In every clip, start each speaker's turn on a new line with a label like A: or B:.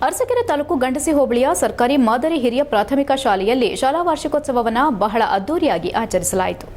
A: ಅರಸೀಕೆರೆ ತಾಲೂಕು ಗಂಡಸಿ ಹೋಬಳಿಯ ಸರ್ಕಾರಿ ಮಾದರಿ ಹಿರಿಯ ಪ್ರಾಥಮಿಕ ಶಾಲೆಯಲ್ಲಿ ಶಾಲಾ ವಾರ್ಷಿಕೋತ್ಸವವನ್ನು ಬಹಳ ಅದ್ದೂರಿಯಾಗಿ ಆಚರಿಸಲಾಯಿತು.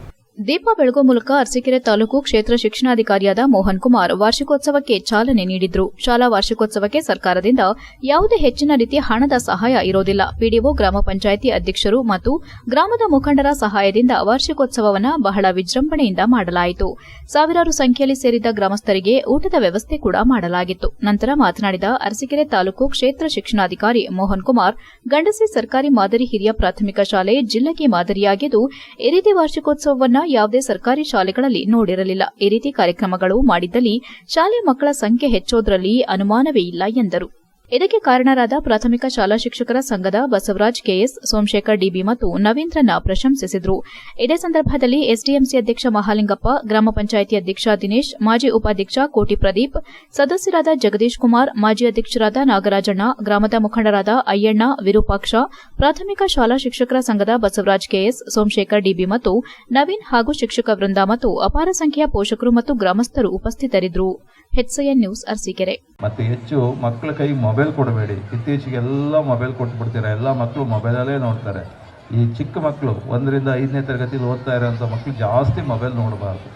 A: ದೀಪ ಬೆಳಗುವ ಮೂಲಕ ಅರಸೀಕೆರೆ ತಾಲೂಕು ಕ್ಷೇತ್ರ ಶಿಕ್ಷಣಾಧಿಕಾರಿಯಾದ ಮೋಹನ್ ಕುಮಾರ್ ವಾರ್ಷಿಕೋತ್ಸವಕ್ಕೆ ಚಾಲನೆ ನೀಡಿದ್ರು. ಶಾಲಾ ವಾರ್ಷಿಕೋತ್ಸವಕ್ಕೆ ಸರ್ಕಾರದಿಂದ ಯಾವುದೇ ಹೆಚ್ಚಿನ ರೀತಿಯ ಹಣದ ಸಹಾಯ ಇರೋದಿಲ್ಲ. ಪಿಡಿಒ, ಗ್ರಾಮ ಪಂಚಾಯಿತಿ ಅಧ್ಯಕ್ಷರು ಮತ್ತು ಗ್ರಾಮದ ಮುಖಂಡರ ಸಹಾಯದಿಂದ ವಾರ್ಷಿಕೋತ್ಸವವನ್ನು ಬಹಳ ವಿಜೃಂಭಣೆಯಿಂದ ಮಾಡಲಾಯಿತು. ಸಾವಿರಾರು ಸಂಖ್ಯೆಯಲ್ಲಿ ಸೇರಿದ್ದ ಗ್ರಾಮಸ್ಥರಿಗೆ ಊಟದ ವ್ಯವಸ್ಥೆ ಕೂಡ ಮಾಡಲಾಗಿತ್ತು. ನಂತರ ಮಾತನಾಡಿದ ಅರಸೀಕೆರೆ ತಾಲೂಕು ಕ್ಷೇತ್ರ ಶಿಕ್ಷಣಾಧಿಕಾರಿ ಮೋಹನ್ ಕುಮಾರ್, ಗಂಡಸಿ ಸರ್ಕಾರಿ ಮಾದರಿ ಹಿರಿಯ ಪ್ರಾಥಮಿಕ ಶಾಲೆ ಜಿಲ್ಲೆಗೆ ಮಾದರಿಯಾಗಿದ್ದು, ಈ ರೀತಿ ವಾರ್ಷಿಕೋತ್ಸವವನ್ನು ಯಾವುದೇ ಸರ್ಕಾರಿ ಶಾಲೆಗಳಲ್ಲಿ ನೋಡಿರಲಿಲ್ಲ. ಈ ರೀತಿ ಕಾರ್ಯಕ್ರಮಗಳು ಮಾಡಿದ್ದಲ್ಲಿ ಶಾಲೆ ಮಕ್ಕಳ ಸಂಖ್ಯೆ ಹೆಚ್ಚೋದ್ರಲ್ಲಿ ಅನುಮಾನವೇ ಇಲ್ಲ ಎಂದರು. ಇದಕ್ಕೆ ಕಾರಣರಾದ ಪ್ರಾಥಮಿಕ ಶಾಲಾ ಶಿಕ್ಷಕರ ಸಂಘದ ಬಸವರಾಜ್ ಕೆಎಸ್, ಸೋಮಶೇಖರ್ ಡಿಬಿ ಮತ್ತು ನವೀಂದ್ರನ ಪ್ರಶಂಸಿಸಿದರು. ಇದೇ ಸಂದರ್ಭದಲ್ಲಿ ಎಸ್ಡಿಎಂಸಿ ಅಧ್ಯಕ್ಷ ಮಹಾಲಿಂಗಪ್ಪ, ಗ್ರಾಮ ಪಂಚಾಯಿತಿ ಅಧ್ಯಕ್ಷ ದಿನೇಶ್, ಮಾಜಿ ಉಪಾಧ್ಯಕ್ಷ ಕೋಟಿ ಪ್ರದೀಪ್, ಸದಸ್ಯರಾದ ಜಗದೀಶ್ ಕುಮಾರ್, ಮಾಜಿ ಅಧ್ಯಕ್ಷರಾದ ನಾಗರಾಜಣ್ಣ, ಗ್ರಾಮದ ಮುಖಂಡರಾದ ಅಯ್ಯಣ್ಣ, ವಿರೂಪಾಕ್ಷ, ಪ್ರಾಥಮಿಕ ಶಾಲಾ ಶಿಕ್ಷಕರ ಸಂಘದ ಬಸವರಾಜ್ ಕೆಎಸ್, ಸೋಮಶೇಖರ್ ಡಿಬಿ ಮತ್ತು ನವೀನ್ ಹಾಗೂ ಶಿಕ್ಷಕ ವೃಂದ ಮತ್ತು ಅಪಾರ ಸಂಖ್ಯೆಯ ಪೋಷಕರು ಮತ್ತು ಗ್ರಾಮಸ್ಥರು ಉಪಸ್ಥಿತರಿದ್ದರು. HCN news Arsikere.
B: ಮತ್ತೆ ಹೆಚ್ಚು ಮಕ್ಕಳ ಕೈ ಮೊಬೈಲ್ ಕೊಡಬೇಡಿ. ಇತ್ತೀಚೆಗೆ ಎಲ್ಲ ಮೊಬೈಲ್ ಕೊಟ್ಬಿಡ್ತೀರಾ. ಎಲ್ಲ ಮಕ್ಕಳು ಮೊಬೈಲಲ್ಲೇ ನೋಡ್ತಾರೆ. ಈ ಚಿಕ್ಕ ಮಕ್ಕಳು 1ರಿಂದ 5ನೇ ತರಗತಿಲಿ ಓದ್ತಾ ಇರೋಂಥ ಮಕ್ಕಳು ಜಾಸ್ತಿ ಮೊಬೈಲ್ ನೋಡಬಾರ್ದು.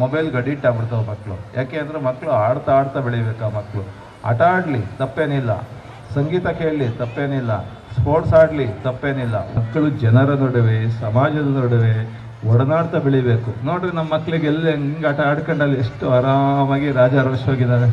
B: ಮೊಬೈಲ್ಗೆ ಅಡಿಕ್ಟ್ ಆಗ್ಬಿಡ್ತಾವೆ ಮಕ್ಕಳು. ಯಾಕೆ ಅಂದರೆ ಮಕ್ಕಳು ಆಡ್ತಾ ಬೆಳಿಬೇಕು. ಆ ಮಕ್ಕಳು ಆಟ ಆಡಲಿ ತಪ್ಪೇನಿಲ್ಲ, ಸಂಗೀತ ಕೇಳಲಿ ತಪ್ಪೇನಿಲ್ಲ, ಸ್ಪೋರ್ಟ್ಸ್ ಆಡಲಿ ತಪ್ಪೇನಿಲ್ಲ. ಮಕ್ಕಳು ಜನರ ನಡುವೆ, ಸಮಾಜದ ನಡುವೆ ಒಡನಾಡ್ತಾ ಬೆಳಿಬೇಕು. ನೋಡ್ರಿ, ನಮ್ಮ ಮಕ್ಕಳಿಗೆ ಎಲ್ಲ ಹೆಂಗೆ ಆಟ ಆಡ್ಕೊಂಡಲ್ಲಿ ಎಷ್ಟು ಆರಾಮಾಗಿ ರಾಜಾರೋಷವಾಗಿದ್ದಾರೆ.